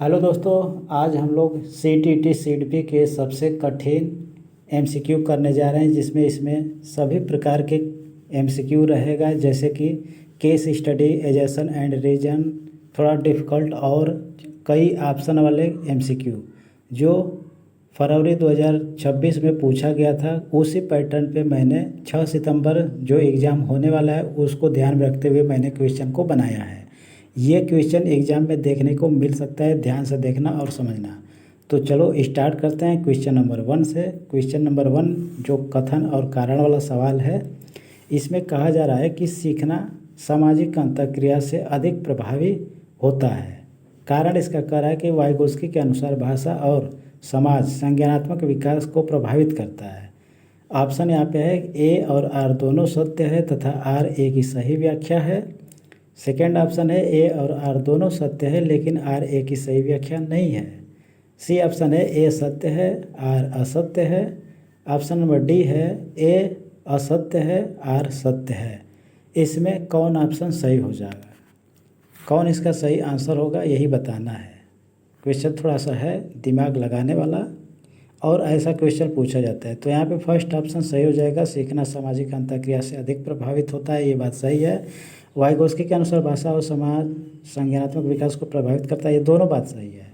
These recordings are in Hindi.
हेलो दोस्तों, आज हम लोग CTT CDP के सबसे कठिन MCQ करने जा रहे हैं, जिसमें इसमें सभी प्रकार के MCQ रहेगा, जैसे कि केस स्टडी, एजेशन एंड रीजन, थोड़ा डिफ़िकल्ट और कई ऑप्शन वाले MCQ जो फरवरी 2026 में पूछा गया था। उसी पैटर्न पे मैंने 6 सितंबर जो एग्ज़ाम होने वाला है उसको ध्यान में रखते हुए मैंने क्वेश्चन को बनाया है। ये क्वेश्चन एग्ज़ाम में देखने को मिल सकता है, ध्यान से देखना और समझना। तो चलो स्टार्ट करते हैं क्वेश्चन नंबर 1 से। क्वेश्चन नंबर 1 जो कथन और कारण वाला सवाल है, इसमें कहा जा रहा है कि सीखना सामाजिक अंतःक्रिया से अधिक प्रभावी होता है। कारण इसका कह रहा है कि वाइगोस्की के अनुसार भाषा और समाज संज्ञानात्मक विकास को प्रभावित करता है। ऑप्शन यहाँ पे है ए और आर दोनों सत्य है तथा आर ए की सही व्याख्या है। सेकेंड ऑप्शन है ए और आर दोनों सत्य है लेकिन आर ए की सही व्याख्या नहीं है। सी ऑप्शन है ए सत्य है आर असत्य है। ऑप्शन नंबर डी है ए असत्य है आर सत्य है। इसमें कौन ऑप्शन सही हो जाएगा, कौन इसका सही आंसर होगा, यही बताना है। क्वेश्चन थोड़ा सा है दिमाग लगाने वाला और ऐसा क्वेश्चन पूछा जाता है। तो यहाँ पे फर्स्ट ऑप्शन सही हो जाएगा, सीखना सामाजिक अंतःक्रिया से अधिक प्रभावित होता है, ये बात सही है। वाइगोस्की के अनुसार भाषा और समाज संज्ञानात्मक विकास को प्रभावित करता है, ये दोनों बात सही है।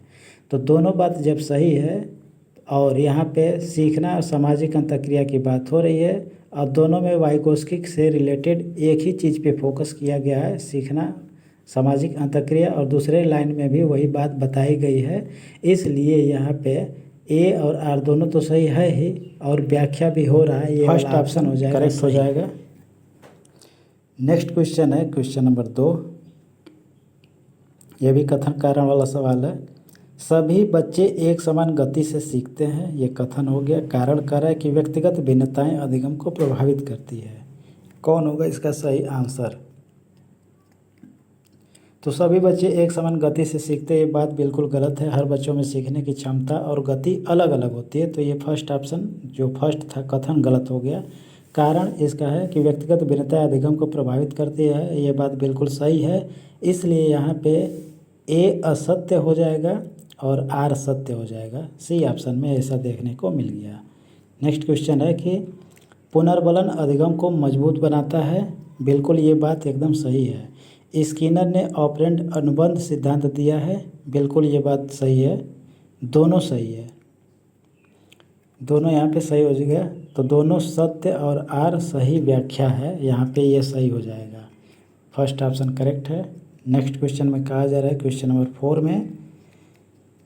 तो दोनों बात जब सही है और यहाँ पे सीखना और सामाजिक अंतःक्रिया की बात हो रही है और दोनों में वाइगोस्की से रिलेटेड एक ही चीज़ पे फोकस किया गया है, सीखना सामाजिक अंतःक्रिया, और दूसरे लाइन में भी वही बात बताई गई है, इसलिए यहाँ पे ए और आर दोनों तो सही है ही और व्याख्या भी हो रहा है, ये फर्स्ट ऑप्शन हो जाएगा, करेक्ट हो जाएगा। नेक्स्ट क्वेश्चन है क्वेश्चन नंबर 2। यह भी कथन कारण वाला सवाल है। सभी बच्चे एक समान गति से सीखते हैं, ये कथन हो गया। कारण कह रहा है कि व्यक्तिगत भिन्नताएं अधिगम को प्रभावित करती है। कौन होगा इसका सही आंसर? तो सभी बच्चे एक समान गति से सीखते हैं, ये बात बिल्कुल गलत है। हर बच्चों में सीखने की क्षमता और गति अलग अलग होती है, तो ये फर्स्ट ऑप्शन जो फर्स्ट था कथन गलत हो गया। कारण इसका है कि व्यक्तिगत भिन्नता अधिगम को प्रभावित करती है, ये बात बिल्कुल सही है, इसलिए यहाँ पे ए असत्य हो जाएगा और आर सत्य हो जाएगा। सी ऑप्शन में ऐसा देखने को मिल गया। नेक्स्ट क्वेश्चन है कि पुनर्बलन अधिगम को मजबूत बनाता है, बिल्कुल ये बात एकदम सही है। स्किनर ने ऑपरेंट अनुबंध सिद्धांत दिया है, बिल्कुल ये बात सही है। दोनों सही है, दोनों यहाँ पे सही हो जाएगा। तो दोनों सत्य और आर सही व्याख्या है, यहाँ पे ये सही हो जाएगा। फर्स्ट ऑप्शन करेक्ट है। नेक्स्ट क्वेश्चन में कहा जा रहा है क्वेश्चन नंबर 4 में,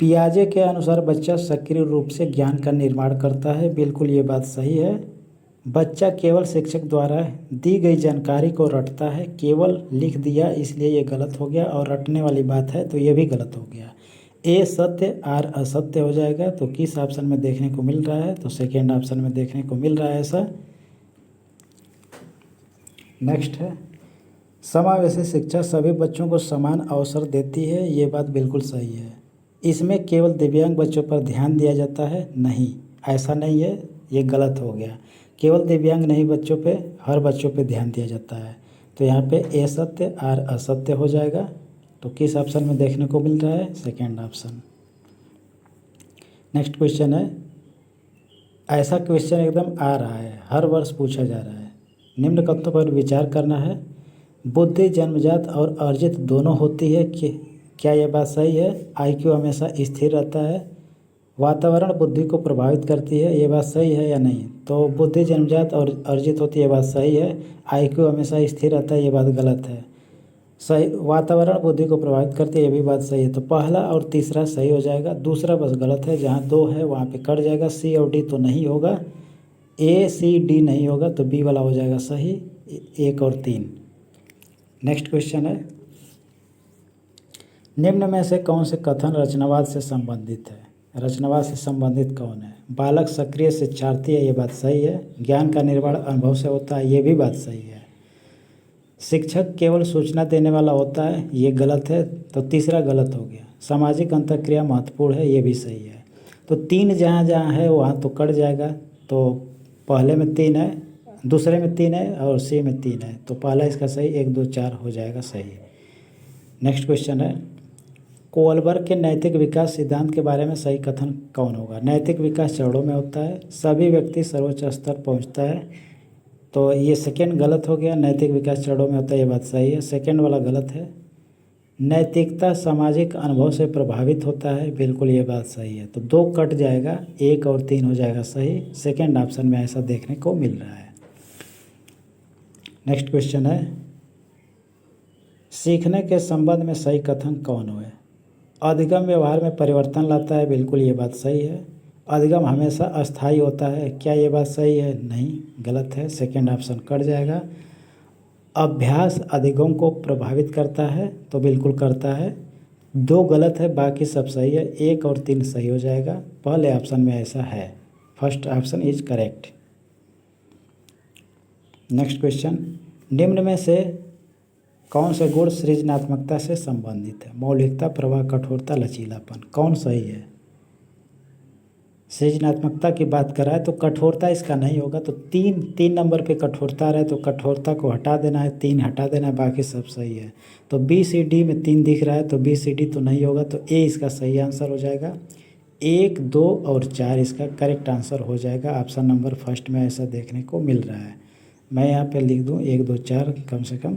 पियाजे के अनुसार बच्चा सक्रिय रूप से ज्ञान का निर्माण करता है, बिल्कुल ये बात सही है। बच्चा केवल शिक्षक द्वारा दी गई जानकारी को रटता है, केवल लिख दिया इसलिए ये गलत हो गया, और रटने वाली बात है तो ये भी गलत हो गया। ए सत्य आर असत्य हो जाएगा। तो किस ऑप्शन में देखने को मिल रहा है? तो सेकेंड ऑप्शन में देखने को मिल रहा है ऐसा। नेक्स्ट है समावेशी शिक्षा सभी बच्चों को समान अवसर देती है, ये बात बिल्कुल सही है। इसमें केवल दिव्यांग बच्चों पर ध्यान दिया जाता है, नहीं, ऐसा नहीं है, ये गलत हो गया। केवल दिव्यांग नहीं बच्चों पे, हर बच्चों पे ध्यान दिया जाता है। तो यहाँ पे ए सत्य आर असत्य हो जाएगा। तो किस ऑप्शन में देखने को मिल रहा है? Second option. नेक्स्ट क्वेश्चन है, ऐसा क्वेश्चन एकदम आ रहा है, हर वर्ष पूछा जा रहा है। निम्न कथनों पर विचार करना है। बुद्धि जन्मजात और अर्जित दोनों होती है, क्या यह बात सही है? IQ हमेशा स्थिर रहता है। वातावरण बुद्धि को प्रभावित करती है, ये बात सही है या नहीं? तो बुद्धि जन्मजात और अर्जित होती है, बात सही है। IQ हमेशा स्थिर रहता है, ये बात गलत है। सही, वातावरण बुद्धि को प्रभावित करती है, ये भी बात सही है। तो पहला और तीसरा सही हो जाएगा, दूसरा बस गलत है। जहाँ 2 है वहाँ पे कट जाएगा। सी और डी तो नहीं होगा, ए सी डी नहीं होगा, तो बी वाला हो जाएगा सही, 1 और 3। नेक्स्ट क्वेश्चन है, निम्न में से कौन से कथन रचनावाद से संबंधित है? रचनावाद से संबंधित कौन है? बालक सक्रिय शिक्षार्थी है, ये बात सही है। ज्ञान का निर्माण अनुभव से होता है, ये भी बात सही है। शिक्षक केवल सूचना देने वाला होता है, ये गलत है, तो तीसरा गलत हो गया। सामाजिक अंतःक्रिया महत्वपूर्ण है, ये भी सही है। तो 3 जहाँ जहाँ है वहाँ तो कट जाएगा। तो पहले में 3 है, दूसरे में 3 है और सी में 3 है, तो पहला इसका सही 1 2 4 हो जाएगा सही। नेक्स्ट क्वेश्चन है, कोलबर्ग के नैतिक विकास सिद्धांत के बारे में सही कथन कौन होगा? नैतिक विकास चरणों में होता है, सभी व्यक्ति सर्वोच्च स्तर पहुंचता है, तो ये सेकेंड गलत हो गया। नैतिक विकास चरणों में होता है, ये बात सही है, सेकेंड वाला गलत है। नैतिकता सामाजिक अनुभव से प्रभावित होता है, बिल्कुल ये बात सही है। तो 2 कट जाएगा, 1 और 3 हो जाएगा सही। सेकेंड ऑप्शन में ऐसा देखने को मिल रहा है। नेक्स्ट क्वेश्चन है, सीखने के संबंध में सही कथन कौन है? अधिगम व्यवहार में परिवर्तन लाता है, बिल्कुल ये बात सही है। अधिगम हमेशा अस्थायी होता है, क्या ये बात सही है? नहीं, गलत है, सेकेंड ऑप्शन कट जाएगा। अभ्यास अधिगम को प्रभावित करता है, तो बिल्कुल करता है। 2 गलत है, बाकी सब सही है, 1 और 3 सही हो जाएगा। पहले ऑप्शन में ऐसा है, first option is correct. Next question, निम्न में से कौन से गुण सृजनात्मकता से संबंधित है? मौलिकता, प्रवाह, कठोरता, लचीलापन, कौन सही है? सृजनात्मकता की बात कराए तो कठोरता इसका नहीं होगा, तो 3 नंबर पे कठोरता रहे तो कठोरता को हटा देना है, 3 हटा देना है, बाकी सब सही है। तो बी सी डी में 3 दिख रहा है, तो बी सी डी तो नहीं होगा, तो ए इसका सही आंसर हो जाएगा। 1, 2 और 4 इसका करेक्ट आंसर हो जाएगा। ऑप्शन नंबर फर्स्ट में ऐसा देखने को मिल रहा है। मैं यहाँ पे लिख दूँ 1, 2, 4 कम से कम,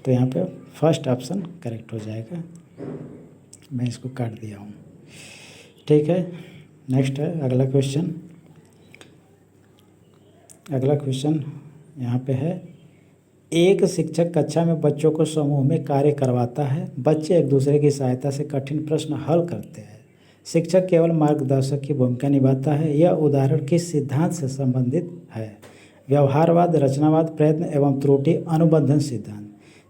तो यहाँ पे फर्स्ट ऑप्शन करेक्ट हो जाएगा। मैं इसको काट दिया हूँ, ठीक है। नेक्स्ट है अगला क्वेश्चन। अगला क्वेश्चन यहाँ पे है, एक शिक्षक कक्षा में बच्चों को समूह में कार्य करवाता है, बच्चे एक दूसरे की सहायता से कठिन प्रश्न हल करते हैं। शिक्षक केवल मार्गदर्शक की भूमिका निभाता है। यह उदाहरण किस सिद्धांत से संबंधित है? व्यवहारवाद, रचनावाद, प्रयत्न एवं त्रुटि, अनुबंधन सिद्धांत।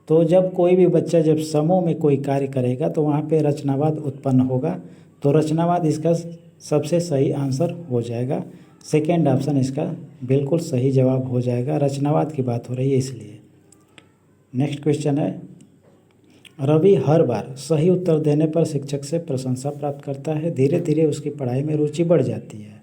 तो जब कोई भी बच्चा जब समूह में कोई कार्य करेगा तो वहाँ पे रचनावाद उत्पन्न होगा, तो रचनावाद इसका सबसे सही आंसर हो जाएगा। सेकेंड ऑप्शन इसका बिल्कुल सही जवाब हो जाएगा, रचनावाद की बात हो रही है इसलिए। नेक्स्ट क्वेश्चन है, रवि हर बार सही उत्तर देने पर शिक्षक से प्रशंसा प्राप्त करता है, धीरे धीरे उसकी पढ़ाई में रुचि बढ़ जाती है।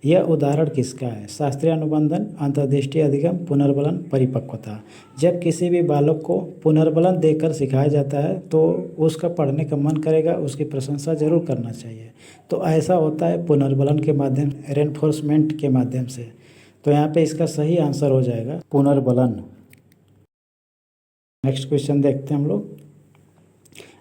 यह उदाहरण किसका है? शास्त्रीय अनुबंधन, अंतर्दृष्टि अधिगम, पुनर्बलन, परिपक्वता। जब किसी भी बालक को पुनर्बलन देकर सिखाया जाता है तो उसका पढ़ने का मन करेगा, उसकी प्रशंसा जरूर करना चाहिए। तो ऐसा होता है पुनर्बलन के माध्यम, रेनफोर्समेंट के माध्यम से। तो यहाँ पे इसका सही आंसर हो जाएगा पुनर्बलन। नेक्स्ट क्वेश्चन देखते हैं हम लोग।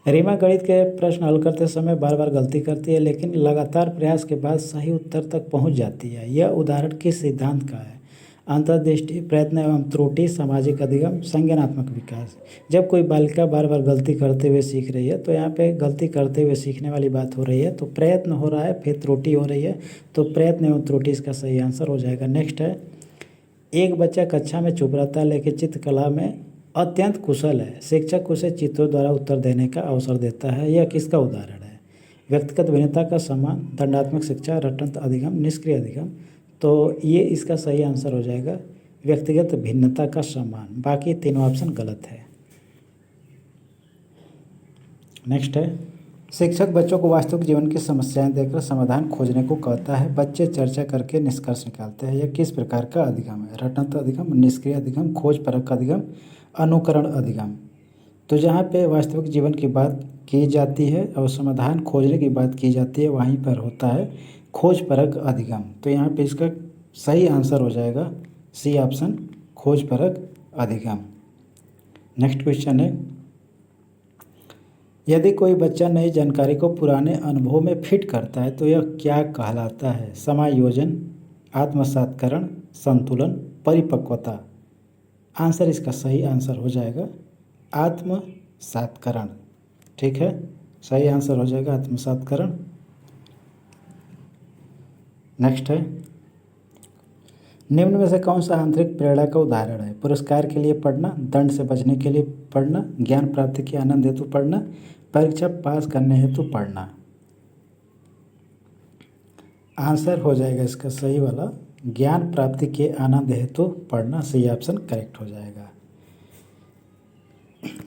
रीमा गणित के प्रश्न हल करते समय बार बार गलती करती है, लेकिन लगातार प्रयास के बाद सही उत्तर तक पहुंच जाती है। यह उदाहरण किस सिद्धांत का है? अंतर्दृष्टि, प्रयत्न एवं त्रुटि, सामाजिक अधिगम, संज्ञानात्मक विकास। जब कोई बालिका बार बार गलती करते हुए सीख रही है, तो यहाँ पे गलती करते हुए सीखने वाली बात हो रही है, तो प्रयत्न हो रहा है, फिर त्रुटि हो रही है, तो प्रयत्न एवं त्रुटि इसका सही आंसर हो जाएगा। नेक्स्ट है, एक बच्चा कक्षा में चुप रहता है लेकिन चित्रकला में अत्यंत कुशल है। शिक्षक उसे चित्रों द्वारा उत्तर देने का अवसर देता है। यह किसका उदाहरण है? व्यक्तिगत भिन्नता का सम्मान, दंडात्मक शिक्षा, रटंत अधिगम, निष्क्रिय अधिगम। तो ये इसका सही आंसर हो जाएगा व्यक्तिगत भिन्नता का सम्मान। बाकी तीनों ऑप्शन गलत है। नेक्स्ट है, शिक्षक बच्चों को वास्तविक जीवन की समस्याएं देकर समाधान खोजने को कहता है, बच्चे चर्चा करके निष्कर्ष निकालते हैं। यह किस प्रकार का अधिगम है? रटंत अधिगम, निष्क्रिय अधिगम, खोज परक अधिगम, अनुकरण अधिगम। तो जहाँ पे वास्तविक जीवन की बात की जाती है और समाधान खोजने की बात की जाती है, वहीं पर होता है खोज परक अधिगम। तो यहाँ पे इसका सही आंसर हो जाएगा सी ऑप्शन, खोज परक अधिगम। नेक्स्ट क्वेश्चन है, यदि कोई बच्चा नई जानकारी को पुराने अनुभव में फिट करता है तो यह क्या कहलाता है? समायोजन, आत्मसात्करण, संतुलन, परिपक्वता। आंसर इसका सही आंसर हो जाएगा आत्मसात्करण। ठीक है, सही आंसर हो जाएगा आत्मसात्करण। नेक्स्ट है, निम्न में से कौन सा आंतरिक प्रेरणा का उदाहरण है? पुरस्कार के लिए पढ़ना, दंड से बचने के लिए पढ़ना, ज्ञान प्राप्ति के आनंद हेतु पढ़ना, परीक्षा पास करने हेतु पढ़ना। आंसर हो जाएगा इसका सही वाला ज्ञान प्राप्ति के आनंद हेतु पढ़ना। सही ऑप्शन करेक्ट हो जाएगा।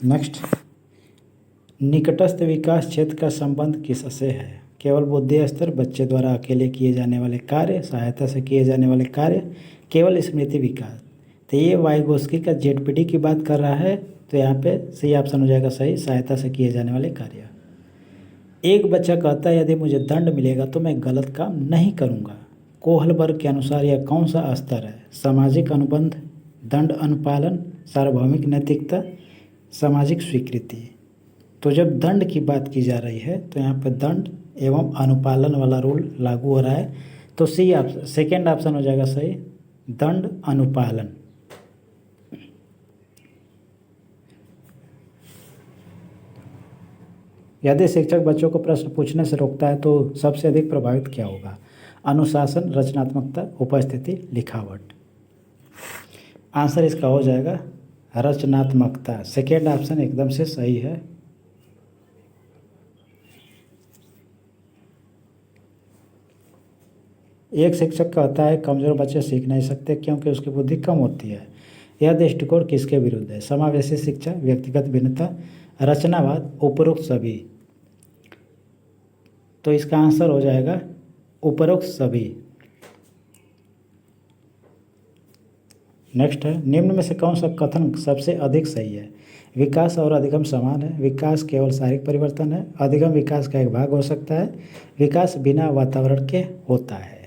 नेक्स्ट, निकटस्थ विकास क्षेत्र का संबंध किससे है? केवल बुद्धि स्तर, बच्चे द्वारा अकेले किए जाने वाले कार्य, सहायता से किए जाने वाले कार्य, केवल स्मृति विकास। तो ये वाइगोस्की का जेडपीटी की बात कर रहा है, तो यहाँ पे सही ऑप्शन हो जाएगा सही, सहायता से किए जाने वाले कार्य। एक बच्चा कहता है यदि मुझे दंड मिलेगा तो मैं गलत काम नहीं करूँगा। कोहलबर्ग के अनुसार यह कौन सा स्तर है? सामाजिक अनुबंध, दंड अनुपालन, सार्वभौमिक नैतिकता, सामाजिक स्वीकृति। तो जब दंड की बात की जा रही है तो यहाँ पर दंड एवं अनुपालन वाला रूल लागू हो रहा है। तो सी सेकेंड ऑप्शन हो जाएगा सही, दंड अनुपालन। यदि शिक्षक बच्चों को प्रश्न पूछने से रोकता है तो सबसे अधिक प्रभावित क्या होगा? अनुशासन, रचनात्मकता, उपस्थिति, लिखावट। आंसर इसका हो जाएगा रचनात्मकता। सेकेंड ऑप्शन एकदम से सही है। एक शिक्षक कहता है कमज़ोर बच्चे सीख नहीं सकते क्योंकि उसकी बुद्धि कम होती है। यह दृष्टिकोण किसके विरुद्ध है? समावेशी शिक्षा, व्यक्तिगत भिन्नता, रचनावाद, उपरोक्त सभी। तो इसका आंसर हो जाएगा उपरोक्त सभी। नेक्स्ट है, निम्न में से कौन सा कथन सबसे अधिक सही है? विकास और अधिगम समान है। विकास केवल शारीरिक परिवर्तन है। अधिगम विकास का एक भाग हो सकता है। विकास बिना वातावरण के होता है।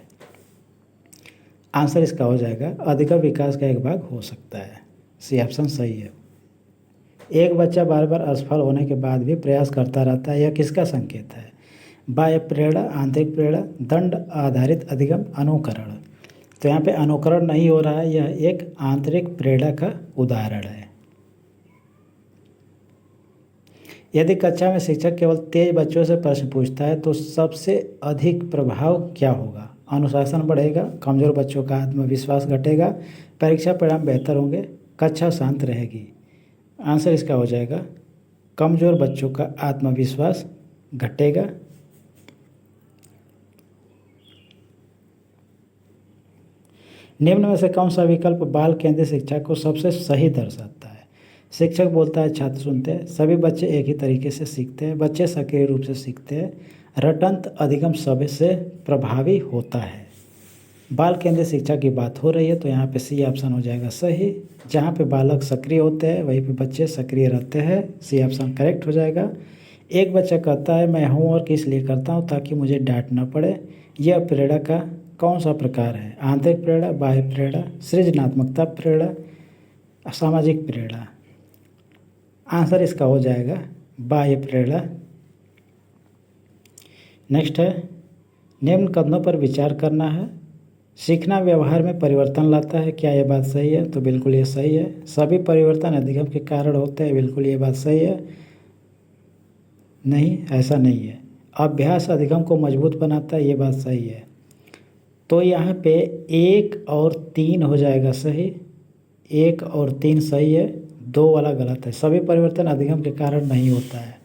आंसर इसका हो जाएगा अधिगम विकास का एक भाग हो सकता है। सी ऑप्शन सही है। एक बच्चा बार बार असफल होने के बाद भी प्रयास करता रहता है, यह किसका संकेत है? बाह्य प्रेरणा, आंतरिक प्रेरणा, दंड आधारित अधिगम, अनुकरण। तो यहाँ पे अनुकरण नहीं हो रहा है, यह एक आंतरिक प्रेरणा का उदाहरण है। यदि कक्षा में शिक्षक केवल तेज बच्चों से प्रश्न पूछता है तो सबसे अधिक प्रभाव क्या होगा? अनुशासन बढ़ेगा, कमज़ोर बच्चों का आत्मविश्वास घटेगा, परीक्षा परिणाम बेहतर होंगे, कक्षा शांत रहेगी। आंसर इसका हो जाएगा कमज़ोर बच्चों का आत्मविश्वास घटेगा। निम्न में से कौन सा विकल्प बाल केंद्रित शिक्षा को सबसे सही दर्शाता है? शिक्षक बोलता है, छात्र सुनते हैं, सभी बच्चे एक ही तरीके से सीखते हैं, बच्चे सक्रिय रूप से सीखते हैं, रटंत अधिगम सबसे प्रभावी होता है। बाल केंद्रित शिक्षा की बात हो रही है तो यहाँ पे सी ऑप्शन हो जाएगा सही। जहाँ पे बालक सक्रिय होते हैं वहीं पे बच्चे सक्रिय रहते हैं। सी ऑप्शन करेक्ट हो जाएगा। एक बच्चा कहता है मैं होमवर्क इसलिए करता हूँ ताकि मुझे डांट न पड़े। यह प्रेरणा का कौन सा प्रकार है? आंतरिक प्रेरणा, बाह्य प्रेरणा, सृजनात्मकता प्रेरणा, सामाजिक प्रेरणा। आंसर इसका हो जाएगा बाह्य प्रेरणा। नेक्स्ट है, निम्न कथनों पर विचार करना है। सीखना व्यवहार में परिवर्तन लाता है, क्या यह बात सही है? तो बिल्कुल ये सही है। सभी परिवर्तन अधिगम के कारण होते हैं, बिल्कुल ये बात सही है। नहीं, ऐसा नहीं है। अभ्यास अधिगम को मजबूत बनाता है, ये बात सही है। तो यहाँ पे 1 और 3 हो जाएगा सही। 1 और 3 सही है, 2 वाला गलत है। सभी परिवर्तन अधिगम के कारण नहीं होता है।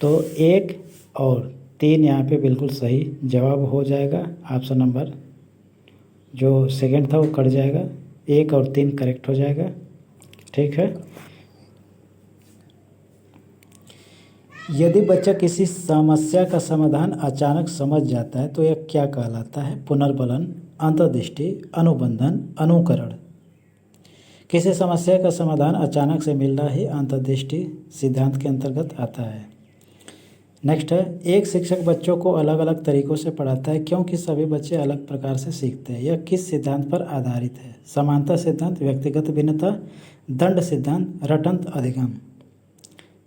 तो 1 और 3 यहाँ पे बिल्कुल सही जवाब हो जाएगा। ऑप्शन नंबर जो सेकंड था वो कट जाएगा। 1 और 3 करेक्ट हो जाएगा। ठीक है। यदि बच्चा किसी समस्या का समाधान अचानक समझ जाता है तो यह क्या कहलाता है? पुनर्बलन, अंतर्दृष्टि, अनुबंधन, अनुकरण। किसी समस्या का समाधान अचानक से मिलना ही अंतर्दृष्टि सिद्धांत के अंतर्गत आता है। नेक्स्ट है, एक शिक्षक बच्चों को अलग अलग तरीकों से पढ़ाता है क्योंकि सभी बच्चे अलग प्रकार से सीखते हैं। यह किस सिद्धांत पर आधारित है? समानता सिद्धांत, व्यक्तिगत भिन्नता, दंड सिद्धांत, रटंत अधिगम।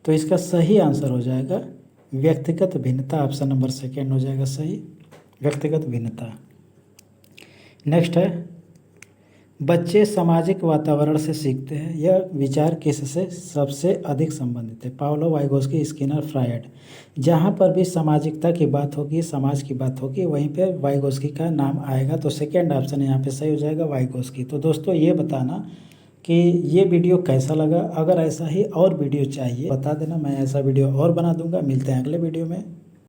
तो इसका सही आंसर हो जाएगा व्यक्तिगत भिन्नता। ऑप्शन नंबर सेकेंड हो जाएगा सही, व्यक्तिगत भिन्नता। नेक्स्ट है, बच्चे सामाजिक वातावरण से सीखते हैं। यह विचार किससे सबसे अधिक संबंधित है? Pavlov, Vygotsky, Skinner, Freud. जहाँ पर भी सामाजिकता की बात होगी, समाज की बात होगी, वहीं पे वाइगोस्की का नाम आएगा। तो सेकेंड ऑप्शन यहाँ पे सही हो जाएगा, वाइगोस्की। तो दोस्तों ये बताना कि ये वीडियो कैसा लगा। अगर ऐसा ही और वीडियो चाहिए बता देना, मैं ऐसा वीडियो और बना दूंगा। मिलते हैं अगले वीडियो में।